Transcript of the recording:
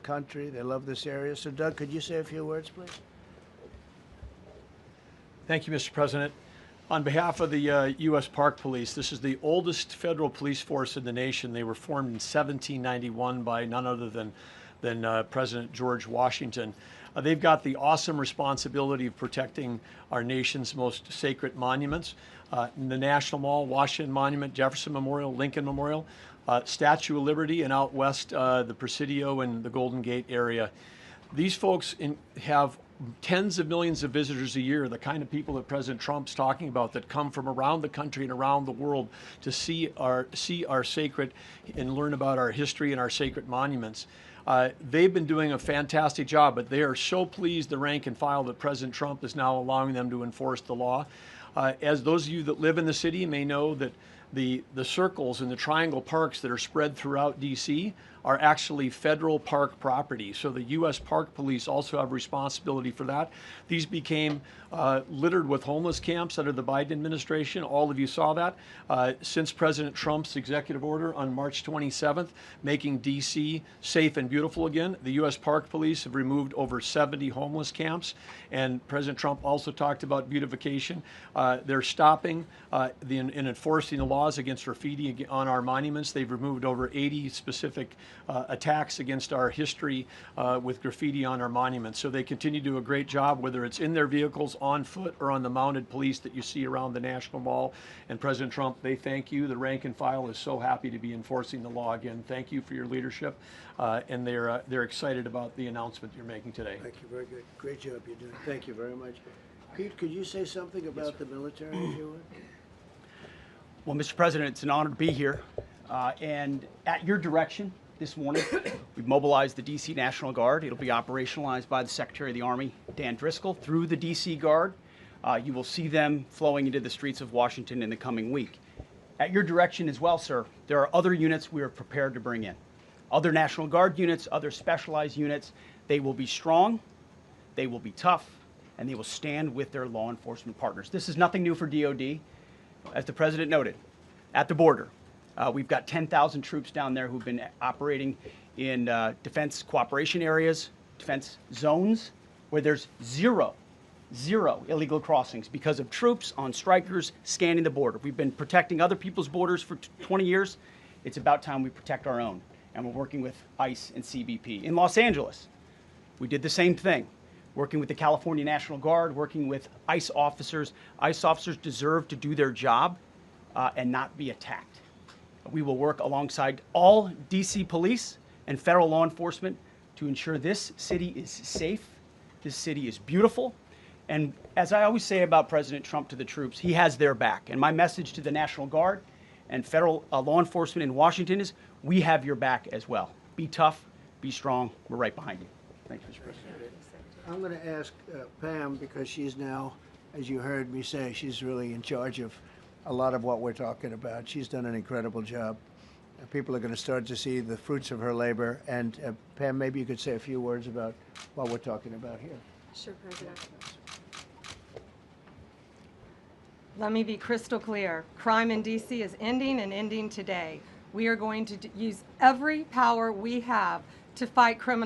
country. They love this area. So, Doug, could you say a few words, please? Thank you, Mr. President. On behalf of the U.S. Park Police, this is the oldest federal police force in the nation. They were formed in 1791 by none other than President George Washington. They've got the awesome responsibility of protecting our nation's most sacred monuments. The National Mall, Washington Monument, Jefferson Memorial, Lincoln Memorial, Statue of Liberty, and out west, the Presidio and the Golden Gate area. These folks have tens of millions of visitors a year, the kind of people that President Trump's talking about, that come from around the country and around the world to see our sacred and learn about our history and our sacred monuments. They've been doing a fantastic job, but they are so pleased, the rank and file, that President Trump is now allowing them to enforce the law. As those of you that live in the city may know, that the circles and the triangle parks that are spread throughout D.C. are actually federal park property. So the U.S. Park Police also have responsibility for that. These became littered with homeless camps under the Biden administration. All of you saw that. Since President Trump's executive order on March 27th, making D.C. safe and beautiful again, the U.S. Park Police have removed over 70 homeless camps. And President Trump also talked about beautification. They're stopping and enforcing the laws against graffiti on our monuments. They've removed over 80 specific attacks against our history with graffiti on our monuments. So they continue to do a great job, whether it's in their vehicles, on foot, or on the mounted police that you see around the National Mall. And President Trump, they thank you. The rank and file is so happy to be enforcing the law again. Thank you for your leadership, and they're excited about the announcement you're making today. Thank you. Very good. Great job you're doing. Thank you very much. Pete, could you say something about the military, if you would? Well, Mr. President, it's an honor to be here. And at your direction this morning, we've mobilized the D.C. National Guard. It'll be operationalized by the Secretary of the Army, Dan Driscoll, through the D.C. Guard. You will see them flowing into the streets of Washington in the coming week. At your direction as well, sir, there are other units we are prepared to bring in. Other National Guard units, other specialized units. They will be strong, they will be tough, and they will stand with their law enforcement partners. This is nothing new for DOD. As the President noted, at the border, we've got 10,000 troops down there who've been operating in defense cooperation areas, defense zones, where there's zero illegal crossings because of troops on strikers scanning the border. We've been protecting other people's borders for 20 years. It's about time we protect our own, and we're working with ICE and CBP. In Los Angeles, we did the same thing, working with the California National Guard, working with ICE officers. ICE officers deserve to do their job and not be attacked. We will work alongside all DC police and federal law enforcement to ensure this city is safe, this city is beautiful. And as I always say about President Trump to the troops, he has their back. And my message to the National Guard and federal law enforcement in Washington is, we have your back as well. Be tough, be strong, we're right behind you. Thank you, Mr. President. I'm going to ask Pam, because she's now, as you heard me say, she's really in charge of a lot of what we're talking about. She's done an incredible job. People are going to start to see the fruits of her labor. And Pam, maybe you could say a few words about what we're talking about here. Sure, President. Let me be crystal clear. Crime in D.C. is ending, and ending today. We are going to use every power we have to fight criminals.